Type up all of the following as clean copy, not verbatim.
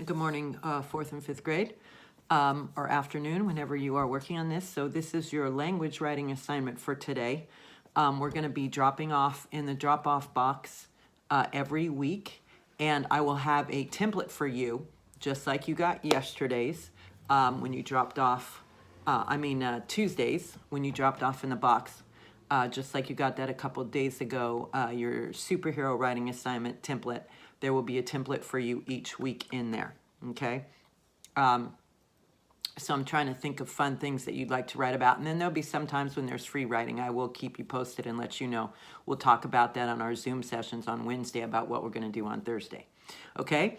Good morning, fourth and fifth grade, or afternoon, whenever you are working on this. So this is your language writing assignment for today. We're going to be dropping off in the drop-off box every week, and I will have a template for you, just like you got yesterday's when you dropped off, Tuesdays when you dropped off in the box. Just like you got that a couple of days ago, your superhero writing assignment template. There will be a template for you each week in there, okay? So I'm trying to think of fun things that you'd like to write about. And then there'll be some times when there's free writing. I will keep you posted and let you know. We'll talk about that on our Zoom sessions on Wednesday about what we're going to do on Thursday, okay?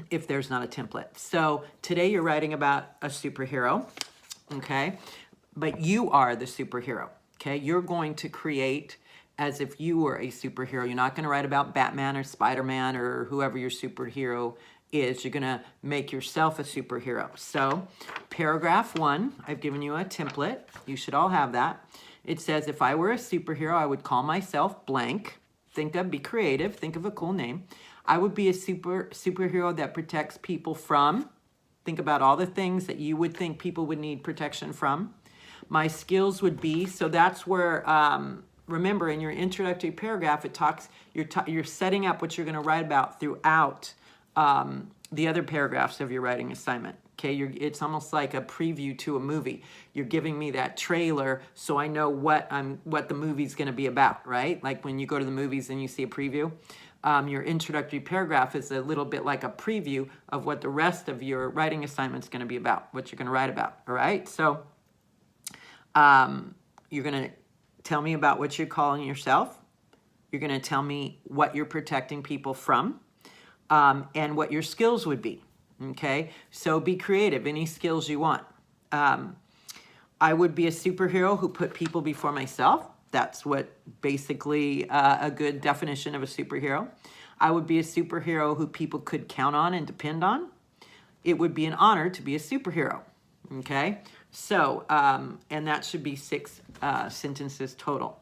If there's not a template. So today you're writing about a superhero, okay? But you are the superhero, okay? You're going to create as if you were a superhero. You're not going to write about Batman or Spider-Man or whoever your superhero is. You're going to make yourself a superhero. So paragraph 1, I've given you a template. You should all have that. It says, if I were a superhero, I would call myself blank. Be creative, think of a cool name. I would be a superhero that protects people from. Think about all the things that you would think people would need protection from. My skills would be, so that's where, remember in your introductory paragraph, it talks, you're setting up what you're going to write about throughout the other paragraphs of your writing assignment. Okay, it's almost like a preview to a movie. You're giving me that trailer so I know what the movie's going to be about, right? Like when you go to the movies and you see a preview. Your introductory paragraph is a little bit like a preview of what the rest of your writing assignment's going to be about, what you're going to write about, all right? So you're going to tell me about what you're calling yourself. You're going to tell me what you're protecting people from, and what your skills would be, okay? So be creative, any skills you want. I would be a superhero who put people before myself. That's what basically a good definition of a superhero. I would be a superhero who people could count on and depend on. It would be an honor to be a superhero, okay? So, and that should be 6 sentences total.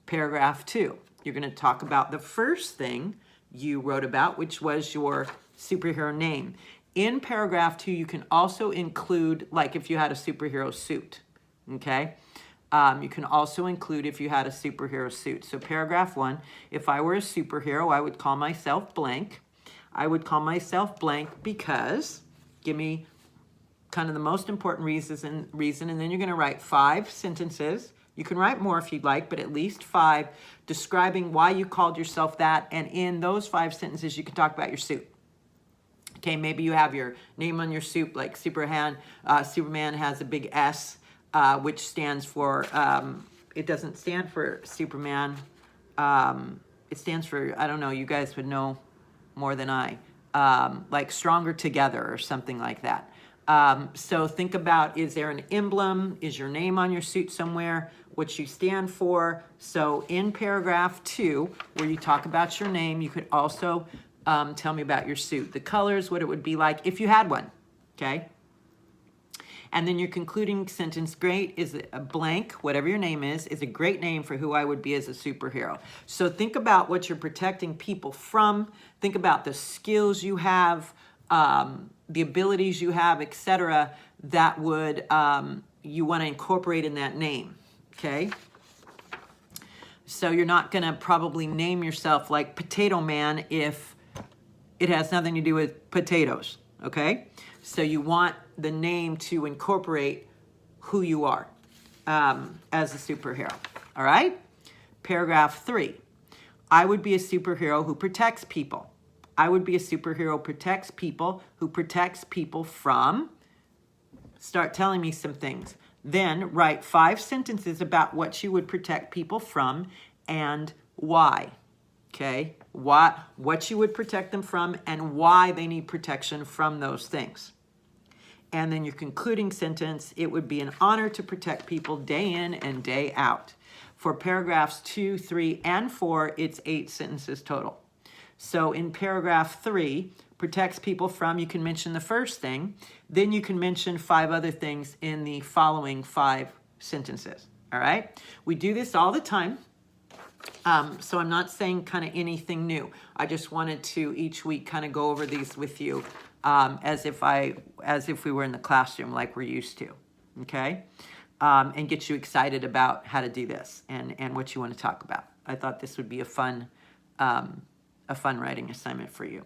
Paragraph 2, you're going to talk about the first thing you wrote about, which was your superhero name. In paragraph 2, you can also include, like if you had a superhero suit, okay? You can also include if you had a superhero suit. So paragraph 1, if I were a superhero, I would call myself blank. I would call myself blank because, give me kind of the most important reason, and then you're going to write 5 sentences. You can write more if you'd like, but at least 5 describing why you called yourself that. And in those 5 sentences, you can talk about your suit. Okay, maybe you have your name on your suit, like Superman has a big S, which stands for, it doesn't stand for Superman. It stands for, I don't know, you guys would know more than I, like Stronger Together or something like that. So think about, is there an emblem? Is your name on your suit somewhere? What you stand for? So in paragraph 2, where you talk about your name, you could also tell me about your suit. The colors, what it would be like if you had one, okay? And then your concluding sentence, great, is a blank, whatever your name is a great name for who I would be as a superhero. So think about what you're protecting people from. Think about the skills you have, the abilities you have, etc., that would you want to incorporate in that name, okay? So you're not going to probably name yourself like Potato Man if it has nothing to do with potatoes, okay? So you want the name to incorporate who you are as a superhero, all right? Paragraph 3, I would be a superhero who protects people. I would be a superhero who protects people from, start telling me some things. Then write 5 sentences about what you would protect people from and why, okay? What you would protect them from and why they need protection from those things. And then your concluding sentence, it would be an honor to protect people day in and day out. For paragraphs 2, 3, and 4, it's 8 sentences total. So in paragraph 3, protects people from, you can mention the first thing, then you can mention 5 other things in the following 5 sentences, all right? We do this all the time. So I'm not saying kind of anything new. I just wanted to each week kind of go over these with you as if we were in the classroom like we're used to, okay? And get you excited about how to do this and what you want to talk about. I thought this would be a fun writing assignment for you.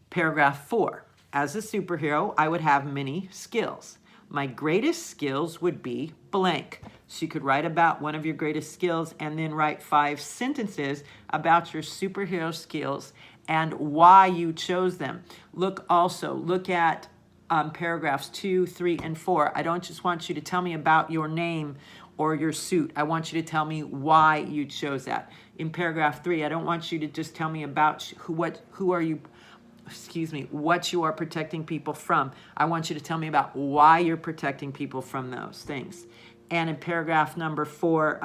Paragraph 4. As a superhero, I would have many skills. My greatest skills would be blank. So you could write about one of your greatest skills and then write 5 sentences about your superhero skills and why you chose them. Look at paragraphs 2, 3, and 4. I don't just want you to tell me about your name or your suit. I want you to tell me why you chose that. In paragraph 3, I don't want you to just tell me about what you are protecting people from. I want you to tell me about why you're protecting people from those things. And in paragraph number 4,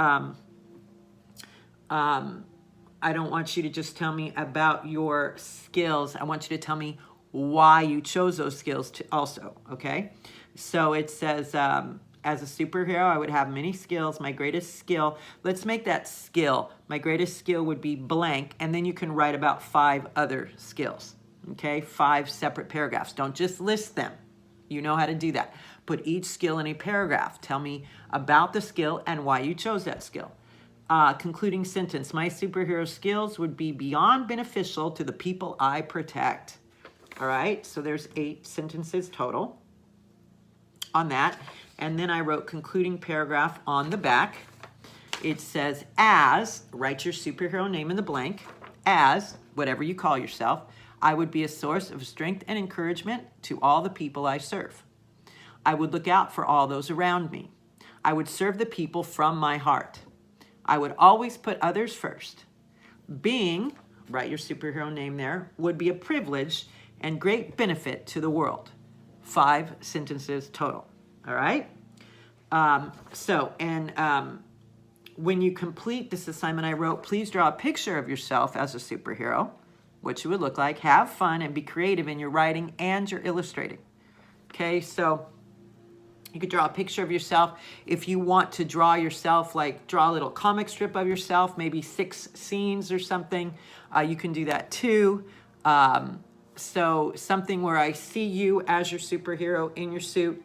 I don't want you to just tell me about your skills. I want you to tell me why you chose those skills also, okay? So it says, as a superhero, I would have many skills. My greatest skill, let's make that skill. My greatest skill would be blank, and then you can write about 5 other skills, okay? 5 separate paragraphs. Don't just list them. You know how to do that. Put each skill in a paragraph. Tell me about the skill and why you chose that skill. Concluding sentence, my superhero skills would be beyond beneficial to the people I protect. All right, so there's 8 sentences total on that. And then I wrote concluding paragraph on the back. It says, as, write your superhero name in the blank, as, whatever you call yourself, I would be a source of strength and encouragement to all the people I serve. I would look out for all those around me. I would serve the people from my heart. I would always put others first. Being, write your superhero name there, would be a privilege and great benefit to the world. 5 sentences total. All right? When you complete this assignment I wrote, please draw a picture of yourself as a superhero, what you would look like, have fun, and be creative in your writing and your illustrating. Okay, so you could draw a picture of yourself. If you want to draw yourself, like draw a little comic strip of yourself, maybe 6 scenes or something, you can do that too. So something where I see you as your superhero in your suit,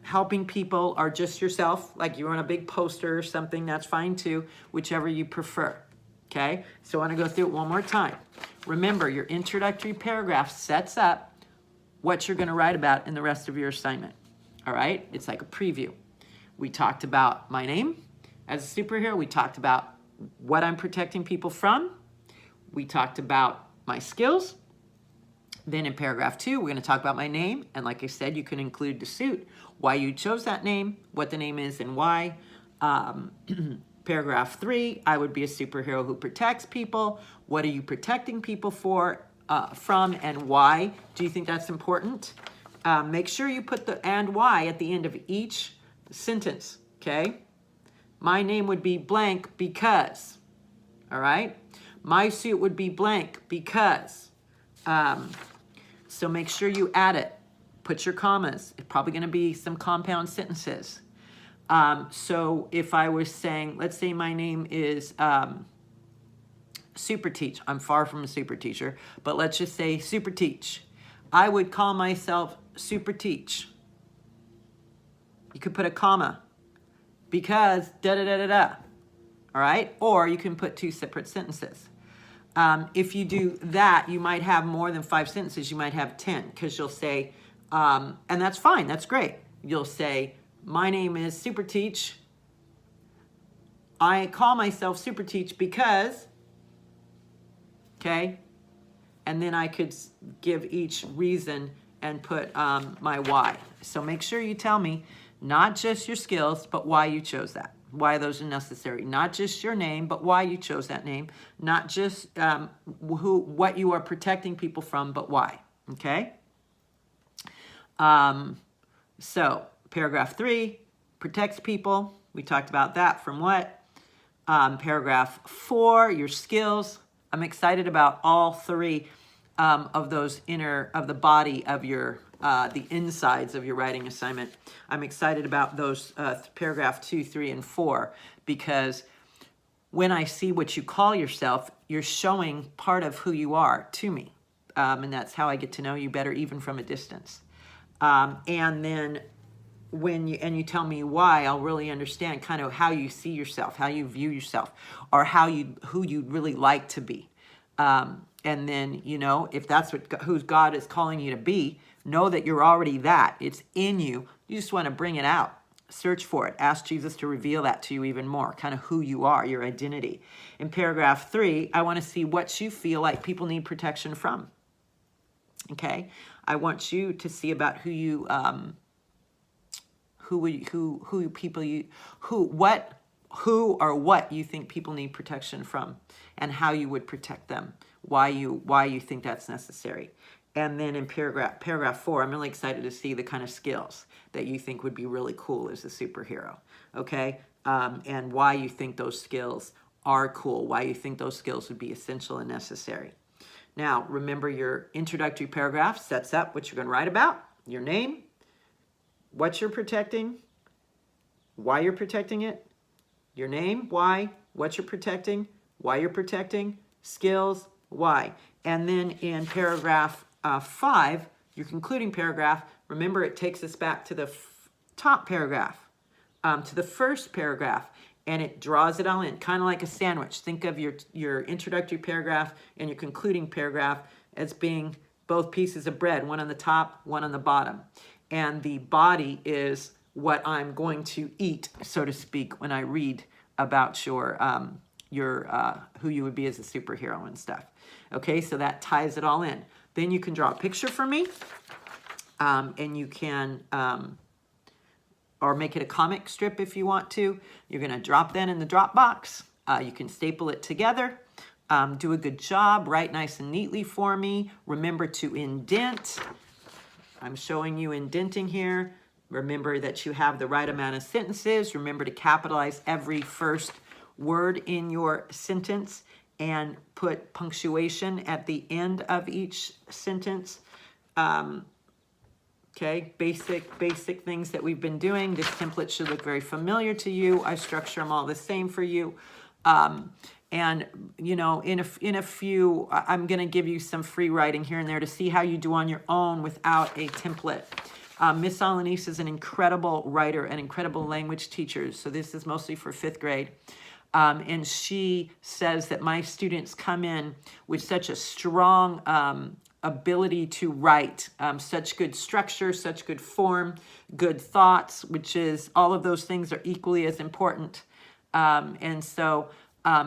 helping people, or just yourself, like you're on a big poster or something, that's fine too, whichever you prefer. Okay, so I want to go through it one more time. Remember, your introductory paragraph sets up what you're going to write about in the rest of your assignment. All right, it's like a preview. We talked about my name as a superhero. We talked about what I'm protecting people from. We talked about my skills. Then in paragraph 2, we're going to talk about my name. And like I said, you can include the suit, why you chose that name, what the name is, and why. Paragraph 3, I would be a superhero who protects people. What are you protecting people from, and why? Do you think that's important? Make sure you put the and why at the end of each sentence, okay? My name would be blank because, all right? My suit would be blank because. So make sure you add it. Put your commas. It's probably going to be some compound sentences. So if I was saying, let's say my name is Super Teach. I'm far from a super teacher, but let's just say Super Teach. I would call myself Super Teach. You could put a comma because da-da-da-da-da. All right? Or you can put 2 separate sentences. If you do that, you might have more than 5 sentences. You might have 10 because you'll say, and that's fine. That's great. You'll say, my name is Super Teach. I call myself Super Teach because, okay? And then I could give each reason and put my why. So make sure you tell me not just your skills, but why you chose that. Why those are necessary. Not just your name, but why you chose that name. Not just what you are protecting people from, but why. Okay? So paragraph 3 protects people. We talked about that from what? Paragraph 4, your skills. I'm excited about all 3 of those of the body of your the insides of your writing assignment. I'm excited about those paragraph 2, 3, and 4 because when I see what you call yourself, you're showing part of who you are to me. And that's how I get to know you better, even from a distance. And then when you tell me why, I'll really understand kind of how you see yourself, how you view yourself, or who you'd really like to be. And then, if that's who God is calling you to be, know that you're already that. It's in you. You just want to bring it out. Search for it. Ask Jesus to reveal that to you even more, kind of who you are, your identity. In paragraph 3, I want to see what you feel like people need protection from. Okay? I want you to see about what you think people need protection from, and how you would protect them, why you think that's necessary. And then in paragraph 4, I'm really excited to see the kind of skills that you think would be really cool as a superhero, okay? And why you think those skills are cool, why you think those skills would be essential and necessary. Now, remember, your introductory paragraph sets up what you're going to write about: your name, what you're protecting, why you're protecting it, your name, why, what you're protecting, why you're protecting, skills, why. And then in paragraph 5, your concluding paragraph, remember, it takes us back to the top paragraph, to the first paragraph, and it draws it all in, kind of like a sandwich. Think of your introductory paragraph and your concluding paragraph as being both pieces of bread, one on the top, one on the bottom. And the body is what I'm going to eat, so to speak, when I read about your who you would be as a superhero and stuff. Okay, so that ties it all in. Then you can draw a picture for me, and you can, or make it a comic strip if you want to. You're going to drop that in the Dropbox. You can staple it together. Do a good job. Write nice and neatly for me. Remember to indent. I'm showing you indenting here. Remember that you have the right amount of sentences. Remember to capitalize every first word in your sentence and put punctuation at the end of each sentence. Okay, basic things that we've been doing. This template should look very familiar to you. I structure them all the same for you. And, in a few, I'm going to give you some free writing here and there to see how you do on your own without a template. Miss Alanis is an incredible writer, an incredible language teacher. So this is mostly for 5th grade. And she says that my students come in with such a strong ability to write, such good structure, such good form, good thoughts, which is all of those things are equally as important. And so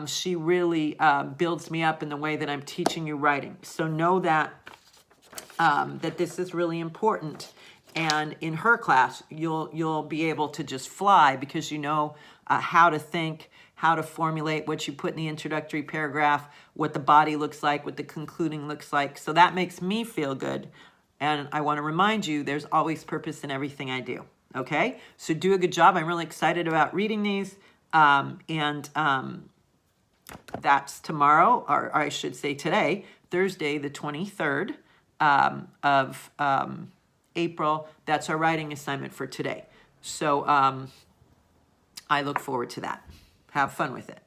she really builds me up in the way that I'm teaching you writing. So know that that this is really important. And in her class, you'll be able to just fly because you know how to think, how to formulate what you put in the introductory paragraph, what the body looks like, what the concluding looks like. So that makes me feel good. And I want to remind you, there's always purpose in everything I do. Okay? So do a good job. I'm really excited about reading these. That's tomorrow, or I should say today, Thursday, the 23rd of April. That's our writing assignment for today. So I look forward to that. Have fun with it.